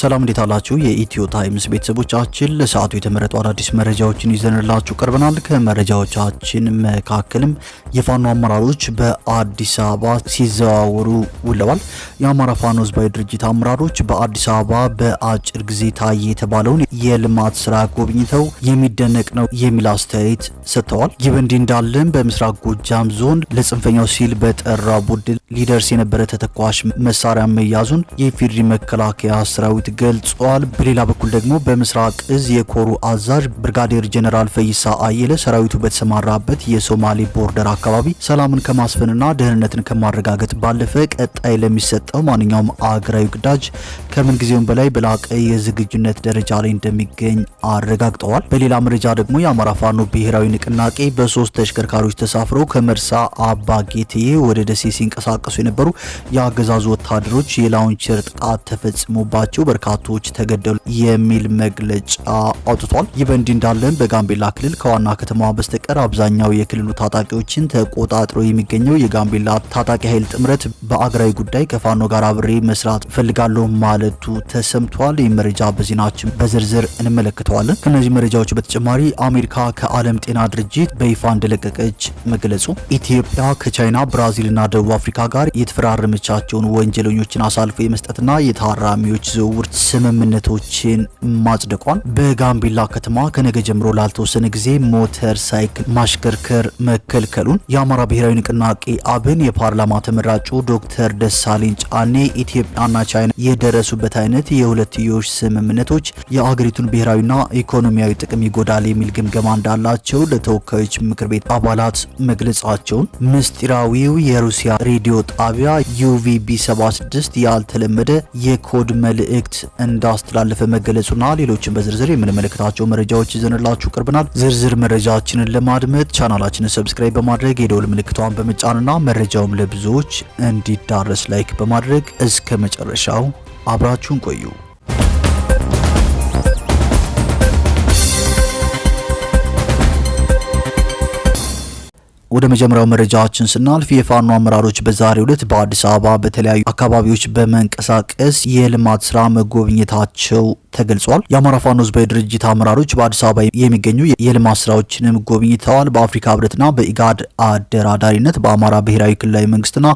ሰላም እንዴት አላችሁ? የኢትዮ ታይምስ ቤተሰቦቻችን ለሰዓቱ የተመረጡ አዳዲስ መረጃዎችን ይዘንላችሁ ቀርበናል። ከመረጃዎቻችን መካከልም የፋኖ አመራሮች በአዲስ አበባ ሲዘዋወሩ ውለዋል። የአማራ ፋኖ ህዝባዊ ድርጅት አመራሮች በአዲስ አበባ በአጭር ጊዜ ታየ የተባለውን የልማት ስራ ጎብኝተው የሚደነቅ ነው የሚል አስተያየት ሰጥተዋል። ይህ በእንዲህ እንዳለም በምስራቅ ጎጃም ዞን ለጽንፈኛው ሲል በጠራ ቡድን ሊደርስ የነበረ ተተኳሽ መሳሪያ መያዙን የኢፌዴሪ መከላከያ ሰራዊት ገልጿል። በሌላ በኩል ደግሞ በምስራቅ እዝ የኮሩ አዛዥ ብርጋዴር ጀነራል ፈይሳ አየለ ሰራዊቱ በተሰማራበት የሶማሌ ቦርደር አካባቢ ሰላምን ከማስፈንና ደህንነትን ከማረጋገጥ ባለፈ ቀጣይ ለሚሰጠው ማንኛውም አገራዊ ግዳጅ ከምን ጊዜውም በላይ በላቀ የዝግጁነት ደረጃ ላይ እንደሚገኝ አረጋግጠዋል። በሌላ መረጃ ደግሞ የአማራ ፋኖ ብሔራዊ ንቅናቄ በ3 ተሽከርካሪዎች ተሳፍረው ከመርሳ አባ ጌቴዬ ወደ ደሴ ሲንቀሳቀሱ የነበሩ የአገዛዙ ወታደሮች የላውንቸር ጥቃት ተፈጽሞባቸው በርካቶች ተገደሉ የሚል መግለጫ አውጥቷል። ይህ በእንዲህ እንዳለም በጋምቤላ ክልል ከዋና ከተማዋ በስተቀር አብዛኛው የክልሉ ታጣቂዎችን ተቆጣጥሮ የሚገኘው የጋምቤላ ታጣቂ ኃይል ጥምረት በአገራዊ ጉዳይ ከፋኖ ጋር አብሬ መስራት ፈልጋለሁ ማለቱ ተሰምቷል። ይህ መረጃ በዜናችን በዝርዝር እንመለከተዋለን። ከነዚህ መረጃዎች በተጨማሪ አሜሪካ ከዓለም ጤና ድርጅት በይፋ እንደለቀቀች መግለጹ፣ ኢትዮጵያ ከቻይና ብራዚልና ደቡብ አፍሪካ ጋር የተፈራረመቻቸውን ወንጀለኞችን አሳልፎ የመስጠትና የታራሚዎች ዝውውር ስምምነቶችን ማጽደቋን፣ በጋምቤላ ከተማ ከነገ ጀምሮ ላልተወሰነ ጊዜ ሞተር ሳይክል ማሽከርከር መከልከሉን፣ የአማራ ብሔራዊ ንቅናቄ አብን የፓርላማ ተመራጩ ዶክተር ደሳለኝ ጫኔ ኢትዮጵያና ቻይና የደረሱበት አይነት የሁለትዮሽ ስምምነቶች የአገሪቱን ብሔራዊና ኢኮኖሚያዊ ጥቅም ይጎዳል የሚል ግምገማ እንዳላቸው ለተወካዮች ምክር ቤት አባላት መግለጻቸውን፣ ምስጢራዊው የሩሲያ ሬዲዮ ጣቢያ ዩቪቢ 76 ያልተለመደ የኮድ መልእክት እንዳስተላለፈ መገለጹና ሌሎችን በዝርዝር የምንመለከታቸው መረጃዎች ይዘንላችሁ ቀርበናል። ዝርዝር መረጃችንን ለማድመጥ ቻናላችንን ሰብስክራይብ በማድረግ የደወል ምልክቷን በመጫንና መረጃውም ለብዙዎች እንዲዳረስ ላይክ በማድረግ እስከ መጨረሻው አብራችሁን ቆዩ። ወደ መጀመሪያው መረጃችን ስናልፍ የፋኖ አመራሮች በዛሬው ዕለት በአዲስ አበባ በተለያዩ አካባቢዎች በመንቀሳቀስ የልማት ስራ መጎብኘታቸው ተገልጿል። የአማራ ፋኖ ህዝባዊ ድርጅት አመራሮች በአዲስ አበባ የሚገኙ የልማት ስራዎችንም ጎብኝተዋል። በአፍሪካ ህብረትና በኢጋድ አደራዳሪነት በአማራ ብሔራዊ ክልላዊ መንግስትና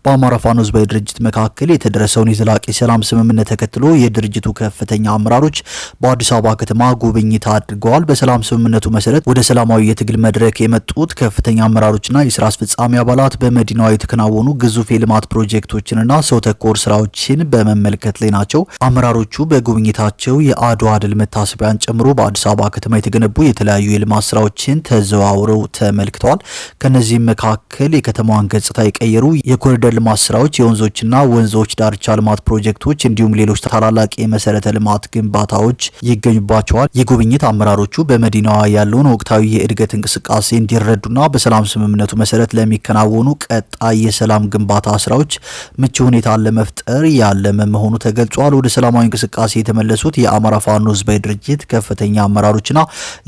በአማራ ፋኖ ህዝባዊ ድርጅት መካከል የተደረሰውን የዘላቂ ሰላም ስምምነት ተከትሎ የድርጅቱ ከፍተኛ አመራሮች በአዲስ አበባ ከተማ ጉብኝት አድርገዋል። በሰላም ስምምነቱ መሰረት ወደ ሰላማዊ የትግል መድረክ የመጡት ከፍተኛ አመራሮችና የስራ አስፈጻሚ አባላት በመዲናዋ የተከናወኑ ግዙፍ የልማት ፕሮጀክቶችንና ሰው ተኮር ስራዎችን በመመልከት ላይ ናቸው። አመራሮቹ በጉብኝታቸው የአድዋ ድል መታሰቢያን ጨምሮ በአዲስ አበባ ከተማ የተገነቡ የተለያዩ የልማት ስራዎችን ተዘዋውረው ተመልክተዋል። ከነዚህም መካከል የከተማዋን ገጽታ የቀየሩ የኮሪደር ልማት ስራዎች፣ የወንዞችና ወንዞች ዳርቻ ልማት ፕሮጀክቶች እንዲሁም ሌሎች ታላላቅ የመሰረተ ልማት ግንባታዎች ይገኙባቸዋል። የጉብኝት አመራሮቹ በመዲናዋ ያለውን ወቅታዊ የእድገት እንቅስቃሴ እንዲረዱና በሰላም ስምምነቱ መሰረት ለሚከናወኑ ቀጣይ የሰላም ግንባታ ስራዎች ምቹ ሁኔታን ለመፍጠር ያለመ መሆኑ ተገልጿል። ወደ ሰላማዊ እንቅስቃሴ የተመለሱት የአማራ ፋኖ ህዝባዊ ድርጅት ከፍተኛ አመራሮችና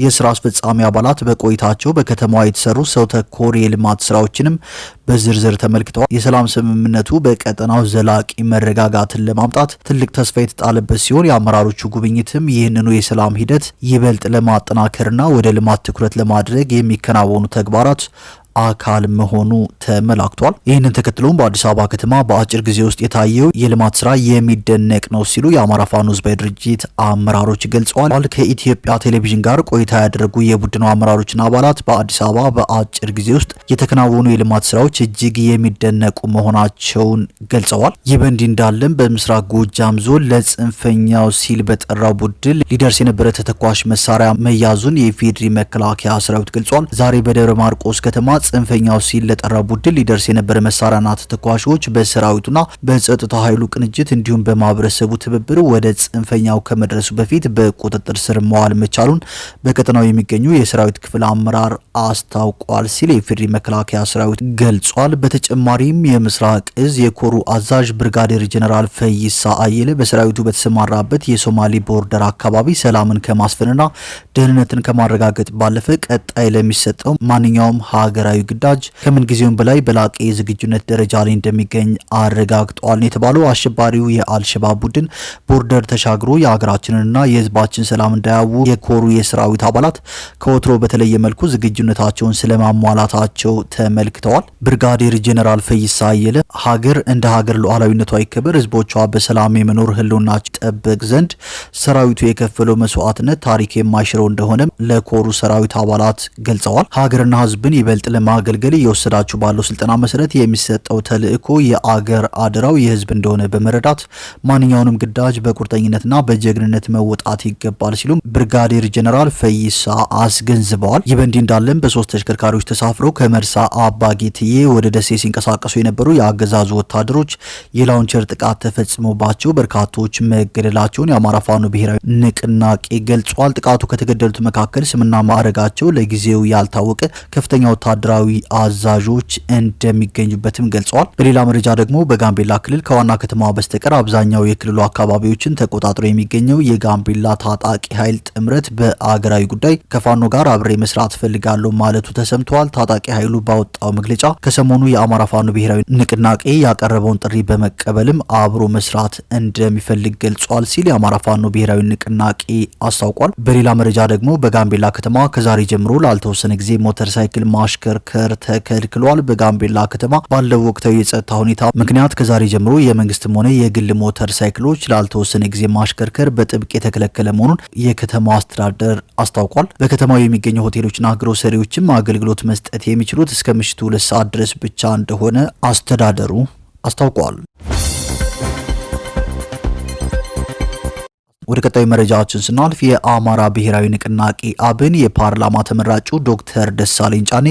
የስራ አስፈጻሚ አባላት በቆይታቸው በከተማዋ የተሰሩ ሰው ተኮር የልማት ስራዎችንም በዝርዝር ተመልክተዋል። የሰላም ስምምነቱ በቀጠናው ዘላቂ መረጋጋትን ለማምጣት ትልቅ ተስፋ የተጣለበት ሲሆን የአመራሮቹ ጉብኝትም ይህንኑ የሰላም ሂደት ይበልጥ ለማጠናከርና ወደ ልማት ትኩረት ለማድረግ የሚከናወኑ ተግባራት አካል መሆኑ ተመላክቷል። ይህንን ተከትሎም በአዲስ አበባ ከተማ በአጭር ጊዜ ውስጥ የታየው የልማት ስራ የሚደነቅ ነው ሲሉ የአማራ ፋኖ ህዝባዊ ድርጅት አመራሮች ገልጸዋል። ከኢትዮጵያ ቴሌቪዥን ጋር ቆይታ ያደረጉ የቡድኑ አመራሮችና አባላት በአዲስ አበባ በአጭር ጊዜ ውስጥ የተከናወኑ የልማት ስራዎች እጅግ የሚደነቁ መሆናቸውን ገልጸዋል። ይህ በእንዲህ እንዳለም በምስራቅ ጎጃም ዞን ለጽንፈኛው ሲል በጠራው ቡድን ሊደርስ የነበረ ተተኳሽ መሳሪያ መያዙን የኢፌዴሪ መከላከያ ሰራዊት ገልጿል። ዛሬ በደብረ ማርቆስ ከተማ ጽንፈኛው ሲል ለጠራው ቡድን ሊደርስ የነበረ መሳሪያና ተተኳሾች በሰራዊቱና በጸጥታ ኃይሉ ቅንጅት እንዲሁም በማህበረሰቡ ትብብር ወደ ጽንፈኛው ከመድረሱ በፊት በቁጥጥር ስር መዋል መቻሉን በቀጠናው የሚገኙ የሰራዊት ክፍል አመራር አስታውቋል ሲል የኢፌዴሪ መከላከያ ሰራዊት ገልጿል። በተጨማሪም የምስራቅ እዝ የኮሩ አዛዥ ብርጋዴር ጀነራል ፈይሳ አየለ በሰራዊቱ በተሰማራበት የሶማሌ ቦርደር አካባቢ ሰላምን ከማስፈንና ደህንነትን ከማረጋገጥ ባለፈ ቀጣይ ለሚሰጠው ማንኛውም ሀገር ሀገራዊ ግዳጅ ከምን ጊዜውም በላይ በላቀ የዝግጁነት ደረጃ ላይ እንደሚገኝ አረጋግጧል የተባለው አሸባሪው የአልሸባብ ቡድን ቦርደር ተሻግሮ የሀገራችንንና የህዝባችን ሰላም እንዳያው የኮሩ የሰራዊት አባላት ከወትሮ በተለየ መልኩ ዝግጁነታቸውን ስለማሟላታቸው ተመልክተዋል። ብርጋዴር ጄኔራል ፈይሳ አየለ ሀገር እንደ ሀገር ሉዓላዊነቷ ይከበር፣ ህዝቦቿ በሰላም የመኖር ህልውናቸው ጠበቅ ዘንድ ሰራዊቱ የከፈለው መስዋዕትነት ታሪክ የማይሽረው እንደሆነ ለኮሩ ሰራዊት አባላት ገልጸዋል። ሀገርና ህዝብን ይበልጥ ለማገልገል እየወሰዳችሁ ባለው ስልጠና መሰረት የሚሰጠው ተልእኮ የአገር አደራው የህዝብ እንደሆነ በመረዳት ማንኛውንም ግዳጅ በቁርጠኝነትና በጀግንነት መወጣት ይገባል ሲሉም ብርጋዴር ጄኔራል ፈይሳ አስገንዝበዋል። ይህ በእንዲህ እንዳለም በሶስት ተሽከርካሪዎች ተሳፍረው ከመርሳ አባጌትዬ ወደ ደሴ ሲንቀሳቀሱ የነበሩ የአገዛዙ ወታደሮች የላውንቸር ጥቃት ተፈጽሞባቸው በርካቶች መገደላቸውን የአማራ ፋኖ ብሔራዊ ንቅናቄ ገልጿል። ጥቃቱ ከተገደሉት መካከል ስምና ማዕረጋቸው ለጊዜው ያልታወቀ ከፍተኛ ወታደራዊ አዛዦች እንደሚገኙበትም ገልጸዋል። በሌላ መረጃ ደግሞ በጋምቤላ ክልል ከዋና ከተማዋ በስተቀር አብዛኛው የክልሉ አካባቢዎችን ተቆጣጥሮ የሚገኘው የጋምቤላ ታጣቂ ኃይል ጥምረት በአገራዊ ጉዳይ ከፋኖ ጋር አብሬ መስራት ፈልጋለሁ ማለቱ ተሰምቷል። ታጣቂ ኃይሉ ባወጣው መግለጫ ከሰሞኑ የአማራ ፋኖ ብሔራዊ ንቅናቄ ያቀረበውን ጥሪ በመቀበልም አብሮ መስራት እንደሚፈልግ ገልጿል ሲል የአማራ ፋኖ ብሔራዊ ንቅናቄ አስታውቋል። በሌላ መረጃ ደግሞ በጋምቤላ ከተማ ከዛሬ ጀምሮ ላልተወሰነ ጊዜ ሞተር ሳይክል ማሽከርከር ተከልክሏል። በጋምቤላ ከተማ ባለው ወቅታዊ የጸጥታ ሁኔታ ምክንያት ከዛሬ ጀምሮ የመንግስትም ሆነ የግል ሞተር ሳይክሎች ላልተወሰነ ጊዜ ማሽከርከር በጥብቅ የተከለከለ መሆኑን የከተማው አስተዳደር አስታውቋል። በከተማው የሚገኙ ሆቴሎችና ግሮሰሪዎችም አገልግሎት መስጠት የሚችሉት እስከ ምሽቱ 2 ሰዓት ድረስ ብቻ እንደሆነ አስተዳደሩ አስታውቋል። ወደ ቀጣዩ መረጃችን ስናልፍ የአማራ ብሔራዊ ንቅናቄ አብን የፓርላማ ተመራጩ ዶክተር ደሳለኝ ጫኔ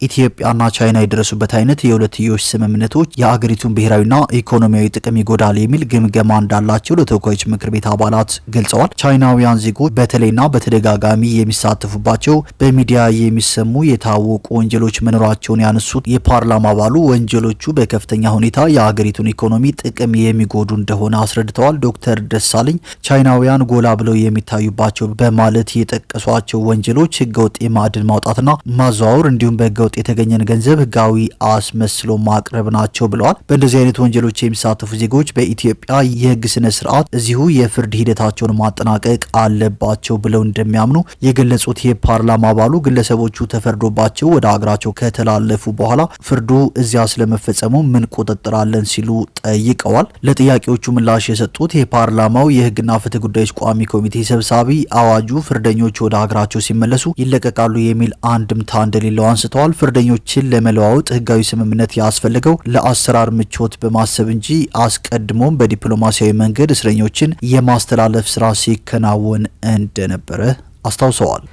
ኢትዮጵያና ቻይና የደረሱበት አይነት የሁለትዮሽ ስምምነቶች የአገሪቱን ብሔራዊና ኢኮኖሚያዊ ጥቅም ይጎዳል የሚል ግምገማ እንዳላቸው ለተወካዮች ምክር ቤት አባላት ገልጸዋል። ቻይናውያን ዜጎች በተለይና በተደጋጋሚ የሚሳተፉባቸው በሚዲያ የሚሰሙ የታወቁ ወንጀሎች መኖራቸውን ያነሱት የፓርላማ አባሉ ወንጀሎቹ በከፍተኛ ሁኔታ የአገሪቱን ኢኮኖሚ ጥቅም የሚጎዱ እንደሆነ አስረድተዋል። ዶክተር ደሳለኝ ቻይናውያን ጎላ ብለው የሚታዩባቸው በማለት የጠቀሷቸው ወንጀሎች ህገወጥ የማዕድን ማውጣትና ማዘዋወር እንዲሁም በህገወጥ የተገኘን ገንዘብ ህጋዊ አስመስሎ ማቅረብ ናቸው ብለዋል። በእንደዚህ አይነት ወንጀሎች የሚሳተፉ ዜጎች በኢትዮጵያ የህግ ስነ ስርዓት እዚሁ የፍርድ ሂደታቸውን ማጠናቀቅ አለባቸው ብለው እንደሚያምኑ የገለጹት የፓርላማ አባሉ ግለሰቦቹ ተፈርዶባቸው ወደ አገራቸው ከተላለፉ በኋላ ፍርዱ እዚያ ስለመፈጸሙ ምን ቁጥጥር አለን ሲሉ ጠይቀዋል። ለጥያቄዎቹ ምላሽ የሰጡት የፓርላማው የህግና ፍትህ ጉዳዮች ቋሚ ኮሚቴ ሰብሳቢ አዋጁ ፍርደኞች ወደ ሀገራቸው ሲመለሱ ይለቀቃሉ የሚል አንድምታ እንደሌለው አንስተዋል። ፍርደኞችን ለመለዋወጥ ህጋዊ ስምምነት ያስፈልገው ለአሰራር ምቾት በማሰብ እንጂ አስቀድሞም በዲፕሎማሲያዊ መንገድ እስረኞችን የማስተላለፍ ስራ ሲከናወን እንደነበረ አስታውሰዋል።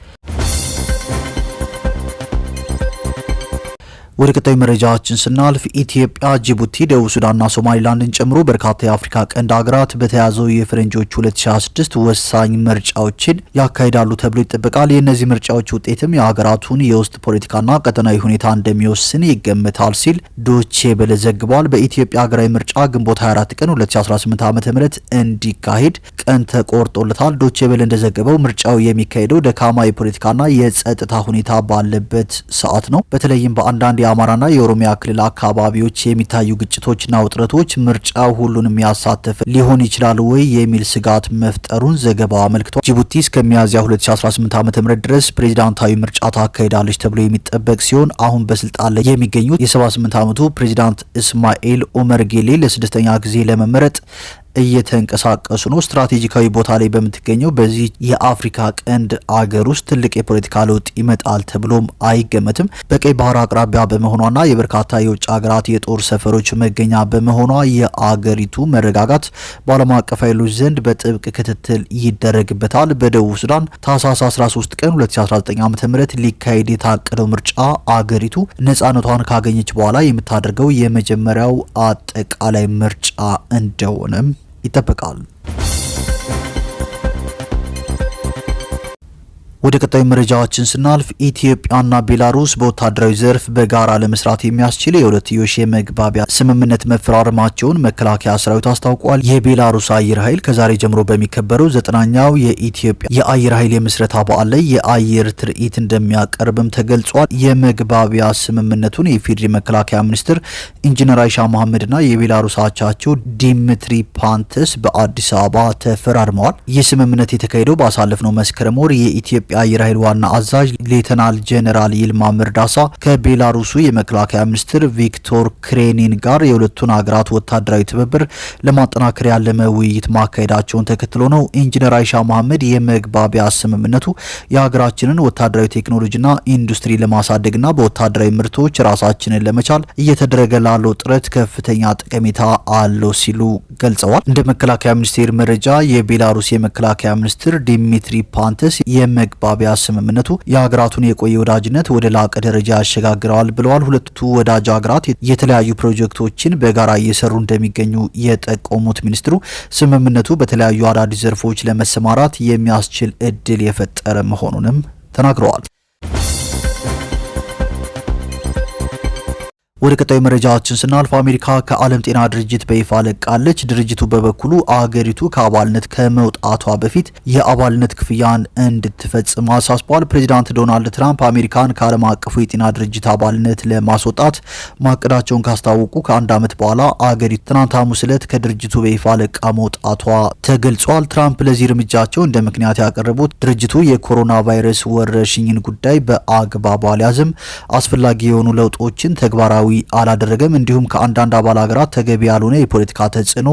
ወደ ቀጣዩ መረጃችን ስናልፍ ኢትዮጵያ፣ ጅቡቲ፣ ደቡብ ሱዳንና ሶማሊላንድን ጨምሮ በርካታ የአፍሪካ ቀንድ ሀገራት በተያዘው የፈረንጆች 2026 ወሳኝ ምርጫዎችን ያካሂዳሉ ተብሎ ይጠበቃል። የእነዚህ ምርጫዎች ውጤትም የሀገራቱን የውስጥ ፖለቲካና ቀጠናዊ ሁኔታ እንደሚወስን ይገመታል ሲል ዶቼ ቬለ ዘግቧል። በኢትዮጵያ ሀገራዊ ምርጫ ግንቦት 24 ቀን 2018 ዓ.ም እንዲካሄድ ቀን ተቆርጦለታል። ዶቼ ቬለ እንደዘገበው ምርጫው የሚካሄደው ደካማ የፖለቲካና የጸጥታ ሁኔታ ባለበት ሰዓት ነው። በተለይም በአንዳንድ የአማራና የኦሮሚያ ክልል አካባቢዎች የሚታዩ ግጭቶችና ውጥረቶች ምርጫው ሁሉንም ያሳተፈ ሊሆን ይችላል ወይ የሚል ስጋት መፍጠሩን ዘገባው አመልክቷል። ጅቡቲ እስከ ሚያዝያ 2018 ዓ.ም ድረስ ፕሬዚዳንታዊ ምርጫ ታካሂዳለች ተብሎ የሚጠበቅ ሲሆን አሁን በስልጣን ላይ የሚገኙት የ78 ዓመቱ ፕሬዚዳንት እስማኤል ኦመር ጌሌ ለስድስተኛ ጊዜ ለመመረጥ እየተንቀሳቀሱ ነው። ስትራቴጂካዊ ቦታ ላይ በምትገኘው በዚህ የአፍሪካ ቀንድ አገር ውስጥ ትልቅ የፖለቲካ ለውጥ ይመጣል ተብሎም አይገመትም። በቀይ ባህር አቅራቢያ በመሆኗና የበርካታ የውጭ ሀገራት የጦር ሰፈሮች መገኛ በመሆኗ የአገሪቱ መረጋጋት በዓለም አቀፍ ኃይሎች ዘንድ በጥብቅ ክትትል ይደረግበታል። በደቡብ ሱዳን ታህሳስ 13 ቀን 2019 ዓ.ም ሊካሄድ የታቀደው ምርጫ አገሪቱ ነጻነቷን ካገኘች በኋላ የምታደርገው የመጀመሪያው አጠቃላይ ምርጫ እንደሆነም ይጠበቃል። ወደ ቀጣዩ መረጃዎችን ስናልፍ ኢትዮጵያና ቤላሩስ በወታደራዊ ዘርፍ በጋራ ለመስራት የሚያስችል የሁለትዮሽ የመግባቢያ ስምምነት መፈራረማቸውን መከላከያ ሰራዊት አስታውቋል። የቤላሩስ አየር ኃይል ከዛሬ ጀምሮ በሚከበረው 9ኛው የኢትዮጵያ የአየር ኃይል የምስረታ በዓል ላይ የአየር ትርኢት እንደሚያቀርብም ተገልጿል። የመግባቢያ ስምምነቱን የፌዴሪ መከላከያ ሚኒስትር ኢንጂነር አይሻ መሐመድና የቤላሩስ አቻቸው ዲሚትሪ ፓንተስ በአዲስ አበባ ተፈራርመዋል። ይህ ስምምነት የተካሄደው ባሳለፍነው መስከረም ወር የኢትዮጵያ የአየር ኃይል ዋና አዛዥ ሌተናል ጄኔራል ይልማ መርዳሳ ከቤላሩሱ የመከላከያ ሚኒስትር ቪክቶር ክሬኒን ጋር የሁለቱን ሀገራት ወታደራዊ ትብብር ለማጠናከር ያለመ ውይይት ማካሄዳቸውን ተከትሎ ነው። ኢንጂነር አይሻ መሐመድ የመግባቢያ ስምምነቱ የሀገራችንን ወታደራዊ ቴክኖሎጂና ኢንዱስትሪ ለማሳደግና በወታደራዊ ምርቶች ራሳችንን ለመቻል እየተደረገ ላለው ጥረት ከፍተኛ ጠቀሜታ አለው ሲሉ ገልጸዋል። እንደ መከላከያ ሚኒስቴር መረጃ የቤላሩስ የመከላከያ ሚኒስትር ዲሚትሪ ፓንተስ የመግባቢያ ስምምነቱ የሀገራቱን የቆየ ወዳጅነት ወደ ላቀ ደረጃ ያሸጋግረዋል ብለዋል። ሁለቱ ወዳጅ ሀገራት የተለያዩ ፕሮጀክቶችን በጋራ እየሰሩ እንደሚገኙ የጠቆሙት ሚኒስትሩ ስምምነቱ በተለያዩ አዳዲስ ዘርፎች ለመሰማራት የሚያስችል እድል የፈጠረ መሆኑንም ተናግረዋል። ወደ ቀጣዩ መረጃዎችን ስናልፍ አሜሪካ ከዓለም ጤና ድርጅት በይፋ ለቃለች። ድርጅቱ በበኩሉ አገሪቱ ከአባልነት ከመውጣቷ በፊት የአባልነት ክፍያን እንድትፈጽም አሳስቧል። ፕሬዚዳንት ዶናልድ ትራምፕ አሜሪካን ከዓለም አቀፉ የጤና ድርጅት አባልነት ለማስወጣት ማቀዳቸውን ካስታወቁ ከአንድ ዓመት በኋላ አገሪቱ ትናንት ሐሙስ ዕለት ከድርጅቱ በይፋ ለቃ መውጣቷ ተገልጿል። ትራምፕ ለዚህ እርምጃቸው እንደ ምክንያት ያቀረቡት ድርጅቱ የኮሮና ቫይረስ ወረርሽኝን ጉዳይ በአግባቡ አልያዘም፣ አስፈላጊ የሆኑ ለውጦችን ተግባራዊ አላደረገም፣ እንዲሁም ከአንዳንድ አባል ሀገራት ተገቢ ያልሆነ የፖለቲካ ተጽዕኖ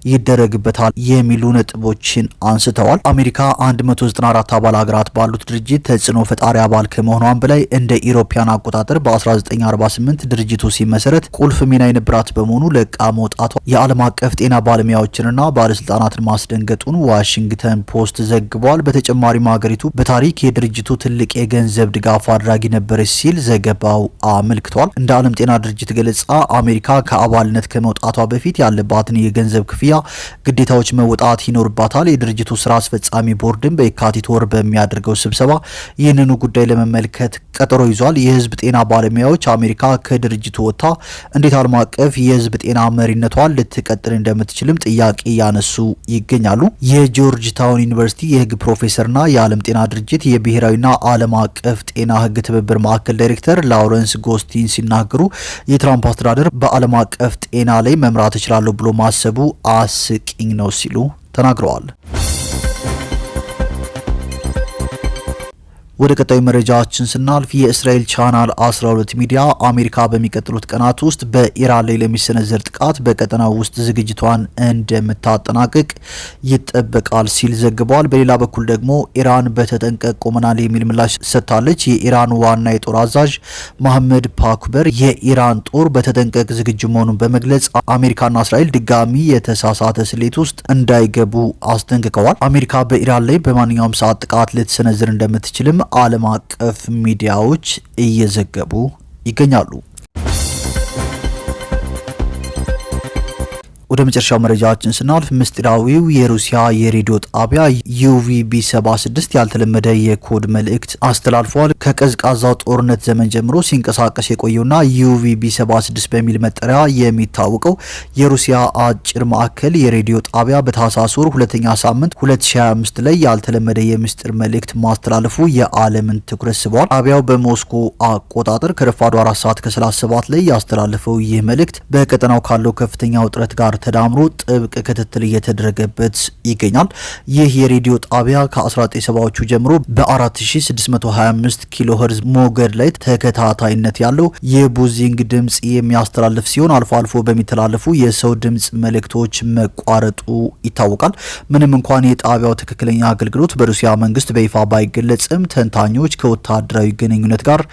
ይደረግበታል የሚሉ ነጥቦችን አንስተዋል። አሜሪካ 194 አባል ሀገራት ባሉት ድርጅት ተጽዕኖ ፈጣሪ አባል ከመሆኗም በላይ እንደ ኢሮፓያን አቆጣጠር በ1948 ድርጅቱ ሲመሰረት ቁልፍ ሚና የነበራት በመሆኑ ለቃ መውጣቷ የዓለም አቀፍ ጤና ባለሙያዎችንና ባለስልጣናትን ማስደንገጡን ዋሽንግተን ፖስት ዘግቧል። በተጨማሪም ሀገሪቱ በታሪክ የድርጅቱ ትልቅ የገንዘብ ድጋፍ አድራጊ ነበረች ሲል ዘገባው አመልክቷል። እንደ ዓለም ጤና ድርጅት ገለጻ አሜሪካ ከአባልነት ከመውጣቷ በፊት ያለባትን የገንዘብ ክፍያ ግዴታዎች መወጣት ይኖርባታል። የድርጅቱ ስራ አስፈጻሚ ቦርድን በየካቲት ወር በሚያደርገው ስብሰባ ይህንኑ ጉዳይ ለመመልከት ቀጠሮ ይዟል። የህዝብ ጤና ባለሙያዎች አሜሪካ ከድርጅቱ ወጥታ እንዴት ዓለም አቀፍ የህዝብ ጤና መሪነቷን ልትቀጥል እንደምትችልም ጥያቄ ያነሱ ይገኛሉ። የጆርጅ ታውን ዩኒቨርሲቲ የህግ ፕሮፌሰርና የዓለም ጤና ድርጅት የብሔራዊና ዓለም አቀፍ ጤና ህግ ትብብር ማዕከል ዳይሬክተር ላውረንስ ጎስቲን ሲናገሩ የትራምፕ አስተዳደር በዓለም አቀፍ ጤና ላይ መምራት እችላለሁ ብሎ ማሰቡ አስቂኝ ነው ሲሉ ተናግረዋል። ወደ ቀጣዩ መረጃችን ስናልፍ የእስራኤል ቻናል 12 ሚዲያ አሜሪካ በሚቀጥሉት ቀናት ውስጥ በኢራን ላይ ለሚሰነዘር ጥቃት በቀጠናው ውስጥ ዝግጅቷን እንደምታጠናቅቅ ይጠበቃል ሲል ዘግቧል። በሌላ በኩል ደግሞ ኢራን በተጠንቀቅ ቆመናል የሚል ምላሽ ሰጥታለች። የኢራን ዋና የጦር አዛዥ መሐመድ ፓኩበር የኢራን ጦር በተጠንቀቅ ዝግጁ መሆኑን በመግለጽ አሜሪካና እስራኤል ድጋሚ የተሳሳተ ስሌት ውስጥ እንዳይገቡ አስጠንቅቀዋል። አሜሪካ በኢራን ላይ በማንኛውም ሰዓት ጥቃት ልትሰነዝር እንደምትችልም ዓለም አቀፍ ሚዲያዎች እየዘገቡ ይገኛሉ። ወደ መጨረሻው መረጃችን ስናልፍ ምስጢራዊው የሩሲያ የሬዲዮ ጣቢያ UVB76 ያልተለመደ የኮድ መልእክት አስተላልፏል። ከቀዝቃዛው ጦርነት ዘመን ጀምሮ ሲንቀሳቀስ የቆየውና UVB76 በሚል መጠሪያ የሚታወቀው የሩሲያ አጭር ማዕከል የሬዲዮ ጣቢያ በታህሳስ ወር ሁለተኛ ሳምንት 2025 ላይ ያልተለመደ የምስጢር መልእክት ማስተላለፉ የዓለምን ትኩረት ስቧል። ጣቢያው በሞስኮ አቆጣጠር ከረፋዱ 4 ሰዓት ከ37 ላይ ያስተላለፈው ይህ መልእክት በቀጠናው ካለው ከፍተኛ ውጥረት ጋር ተዳምሮ ጥብቅ ክትትል እየተደረገበት ይገኛል። ይህ የሬዲዮ ጣቢያ ከ1970ዎቹ ጀምሮ በ4625 ኪሎ ሄርዝ ሞገድ ላይ ተከታታይነት ያለው የቡዚንግ ድምጽ የሚያስተላልፍ ሲሆን አልፎ አልፎ በሚተላለፉ የሰው ድምጽ መልእክቶች መቋረጡ ይታወቃል። ምንም እንኳን የጣቢያው ትክክለኛ አገልግሎት በሩሲያ መንግስት በይፋ ባይገለጽም ተንታኞች ከወታደራዊ ግንኙነት ጋር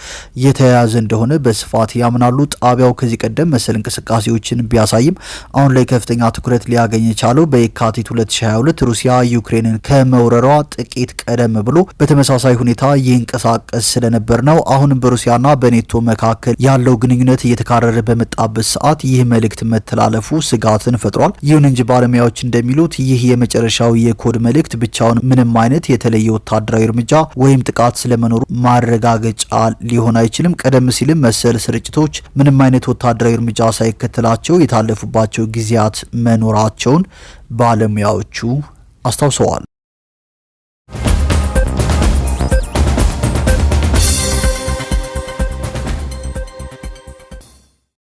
የተያያዘ እንደሆነ በስፋት ያምናሉ። ጣቢያው ከዚህ ቀደም መሰል እንቅስቃሴዎችን ቢያሳይም አሁን ላይ ከፍተኛ ትኩረት ሊያገኝ የቻለው በየካቲት 2022 ሩሲያ ዩክሬንን ከመውረሯ ጥቂት ቀደም ብሎ በተመሳሳይ ሁኔታ ይንቀሳቀስ ስለነበር ነው። አሁንም በሩሲያና በኔቶ መካከል ያለው ግንኙነት እየተካረረ በመጣበት ሰዓት ይህ መልእክት መተላለፉ ስጋትን ፈጥሯል። ይሁን እንጂ ባለሙያዎች እንደሚሉት ይህ የመጨረሻው የኮድ መልእክት ብቻውን ምንም አይነት የተለየ ወታደራዊ እርምጃ ወይም ጥቃት ስለመኖሩ ማረጋገጫ ሊሆን አይችልም። ቀደም ሲልም መሰል ስርጭቶች ምንም አይነት ወታደራዊ እርምጃ ሳይከተላቸው የታለፉባቸው ጊዜያት መኖራቸውን ባለሙያዎቹ አስታውሰዋል።